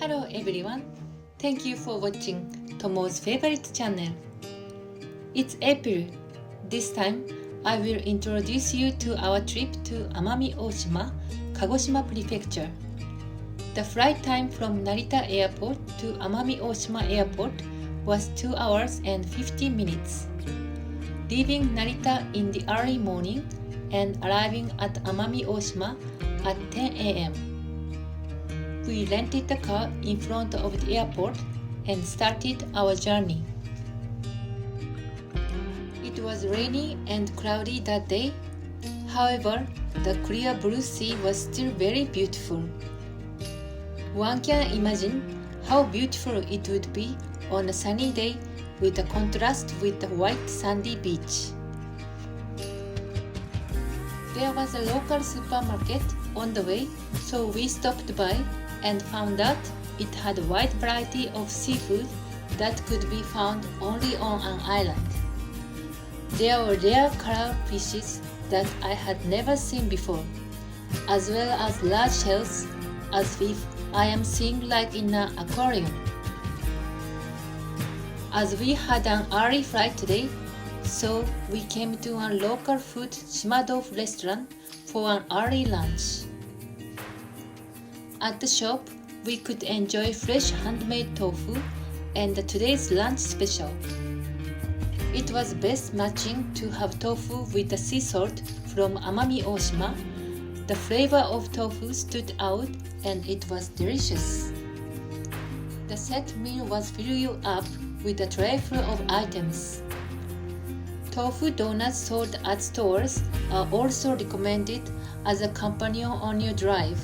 Hello everyone. Thank you for watching Tomo's favorite channel. It's April. This time, I will introduce you to our trip to Amami Oshima, Kagoshima Prefecture. The flight time from Narita Airport to Amami Oshima Airport was 2 hours and 50 minutes. Leaving Narita in the early morning and arriving at Amami Oshima at 10 a.m. We rented a car in front of the airport and started our journey. It was rainy and cloudy that day. However, the clear blue sea was still very beautiful. One can imagine how beautiful it would be on a sunny day with a contrast with the white sandy beach. There was a local supermarket on the way, so we stopped by and found out it had a wide variety of seafood that could be found only on an island. There were rare color fishes that I had never seen before, as well as large shells, as if I am seeing like in an aquarium. As we had an early flight today, so we came to a local food Shimadofu restaurant for an early lunch. At the shop, we could enjoy fresh handmade tofu and today's lunch special. It was best matching to have tofu with the sea salt from Amami Oshima. The flavor of tofu stood out and it was delicious. The set meal was filled up with a tray full of items. Tofu donuts sold at stores are also recommended as a companion on your drive.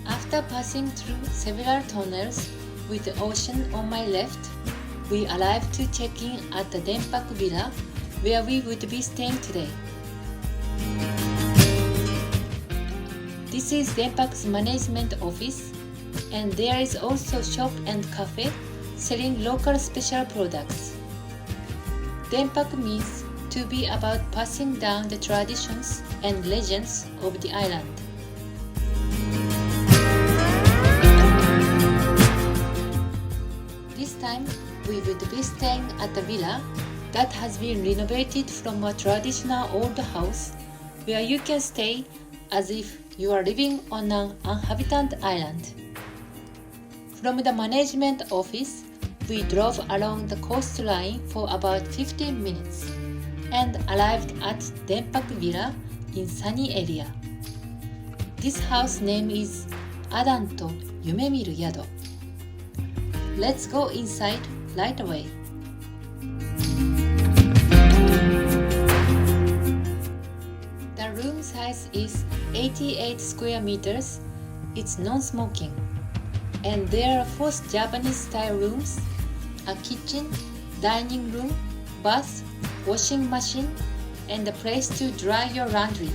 After passing through several tunnels with the ocean on my left, we arrived to check in at the Denpaku Villa where we would be staying today. This is Denpaku's management office, and there is also shop and cafe selling local special products. Denpaku means to be about passing down the traditions and legends of the island. This time, we would be staying at a villa that has been renovated from a traditional old house where you can stay as if you are living on an uninhabited island. From the management office, we drove along the coastline for about 15 minutes and arrived at Denpaku Villa in sunny area. This house name is Adan to Ume Miru宿. Let's go inside right away. The room size is 88 square meters. It's non-smoking. And there are 4 Japanese-style rooms, a kitchen, dining room, bath, washing machine, and a place to dry your laundry.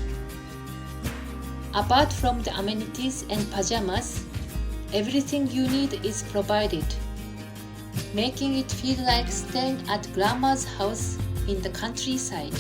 Apart from the amenities and pajamas, everything you need is provided, making it feel like staying at grandma's house in the countryside.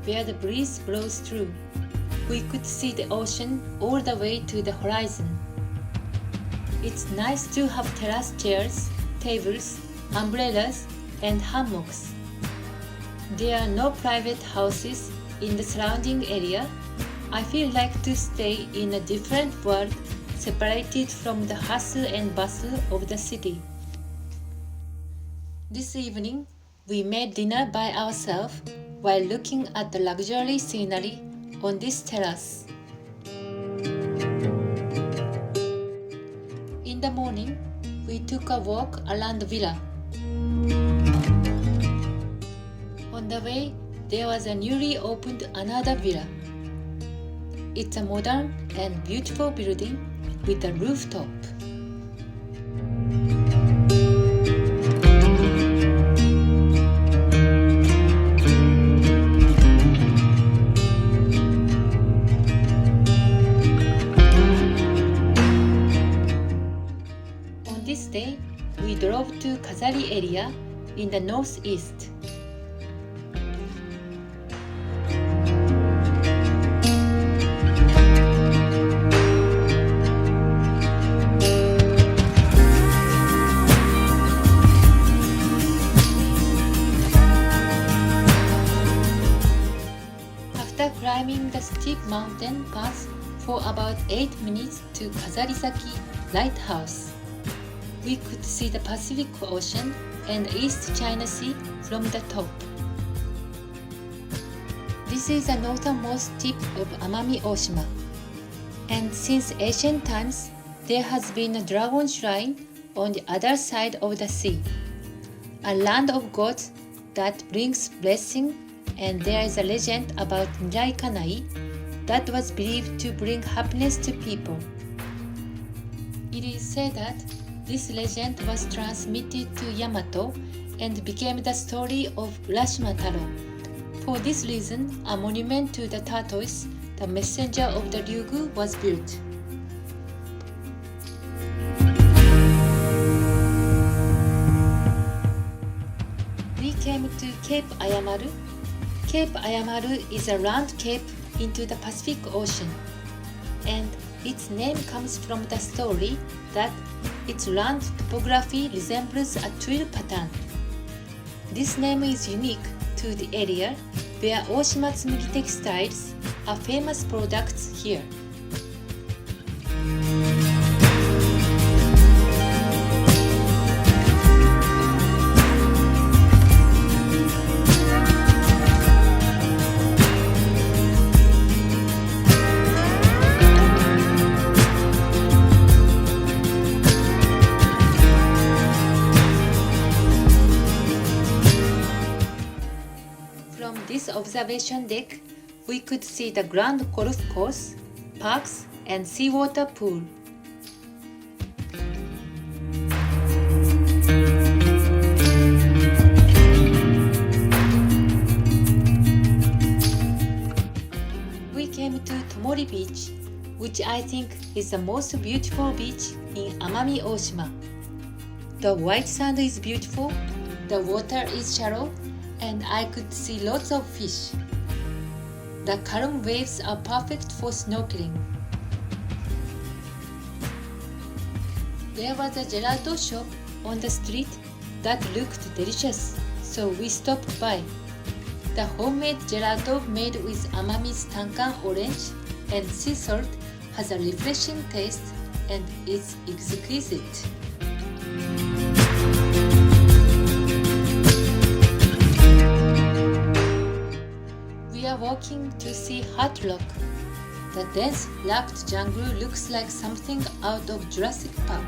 Where the breeze blows through, we could see the ocean all the way to the horizon. It's nice to have terrace chairs, tables, umbrellas, and hammocks. There are no private houses in the surrounding area. I feel like to stay in a different world, separated from the hustle and bustle of the city. This evening, We made dinner by ourselves while looking at the luxury scenery on this terrace. In the morning, we took a walk around the villa. On the way, there was a newly opened another villa. It's a modern and beautiful building with a rooftop. On this day, we drove to Kazari area in the northeast. After climbing the steep mountain pass for about 8 minutes to Kazarisaki Lighthouse, we could see the Pacific Ocean and East China Sea from the top. This is the northernmost tip of Amami Oshima, and since ancient times, there has been a dragon shrine on the other side of the sea, a land of gods that brings blessing, and there is a legend about Mirai Kanai that was believed to bring happiness to people. It is said that this legend was transmitted to Yamato and became the story of Urashima Taro. For this reason, a monument to the tortoise, the messenger of the Ryugu, was built. We came to Cape Ayamaru. Cape Ayamaru is a round cape into the Pacific Ocean, and its name comes from the story that its round topography resembles a twill pattern. This name is unique to the area where Oshima Tsurugi textiles are famous products here. From this observation deck, we could see the grand golf course, parks, and seawater pool. We came to Tomori Beach, which I think is the most beautiful beach in Amami Oshima. The white sand is beautiful, the water is shallow, and I could see lots of fish. The calm waves are perfect for snorkeling. There was a gelato shop on the street that looked delicious, so we stopped by. The homemade gelato made with Amami's tankan orange and sea salt has a refreshing taste and is exquisite. We are walking to see Hard Rock. The dense wrapped jungle looks like something out of Jurassic Park.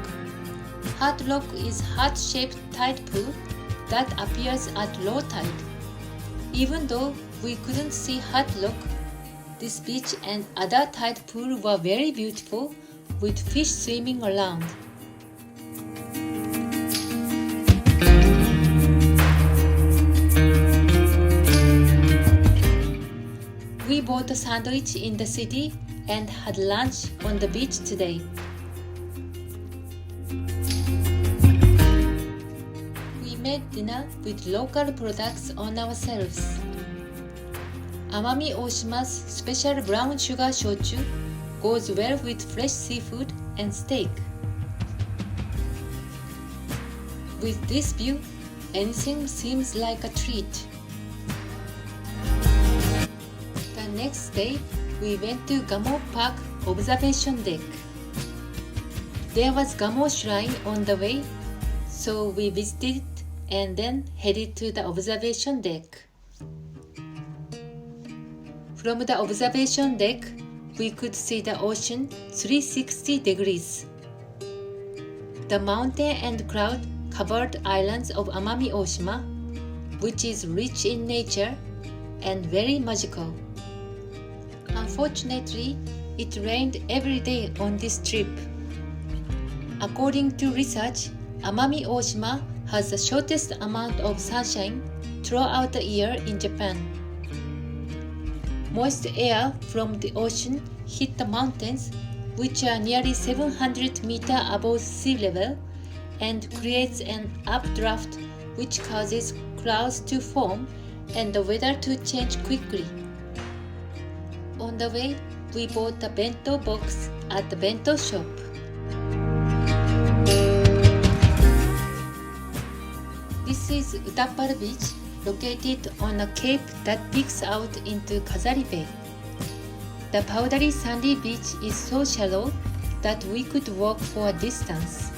Hard Rock is heart-shaped tide pool that appears at low tide. Even though we couldn't see Hard Rock, this beach and other tide pool were very beautiful with fish swimming around. We bought a sandwich in the city and had lunch on the beach today. We made dinner with local products on ourselves. Amami Oshima's special brown sugar shochu goes well with fresh seafood and steak. With this view, anything seems like a treat. The next day, we went to Gamo Park observation deck. There was Gamo Shrine on the way, so we visited and then headed to the observation deck. From the observation deck, we could see the ocean 360 degrees. The mountain and cloud-covered islands of Amami Oshima, which is rich in nature and very magical. Unfortunately, it rained every day on this trip. According to research, Amami Oshima has the shortest amount of sunshine throughout the year in Japan. Moist air from the ocean hit the mountains, which are nearly 700 meters above sea level, and creates an updraft which causes clouds to form and the weather to change quickly. On the way, we bought a bento box at the bento shop. This is Utappara Beach, located on a cape that peeks out into Kazari Bay. The powdery sandy beach is so shallow that we could walk for a distance.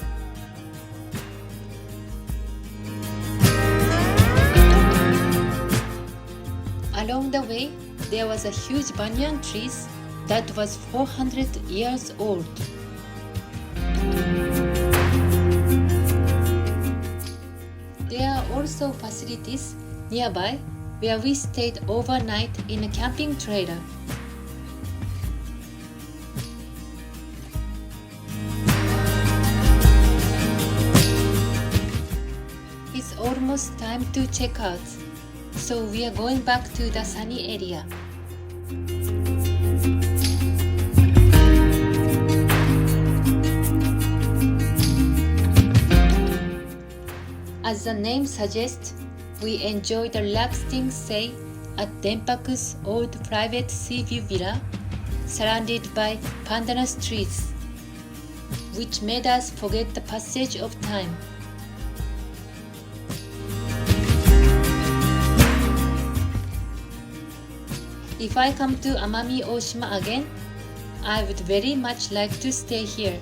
Along the way, there was a huge banyan tree that was 400 years old. There are also facilities nearby where we stayed overnight in a camping trailer. It's almost time to check out, so we are going back to the sunny area. As the name suggests, we enjoyed a relaxing stay at Denpaku's old private sea view villa, surrounded by pandanus trees, which made us forget the passage of time. If I come to Amami Oshima again, I would very much like to stay here.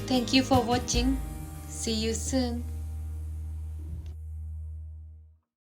Thank you for watching. See you soon.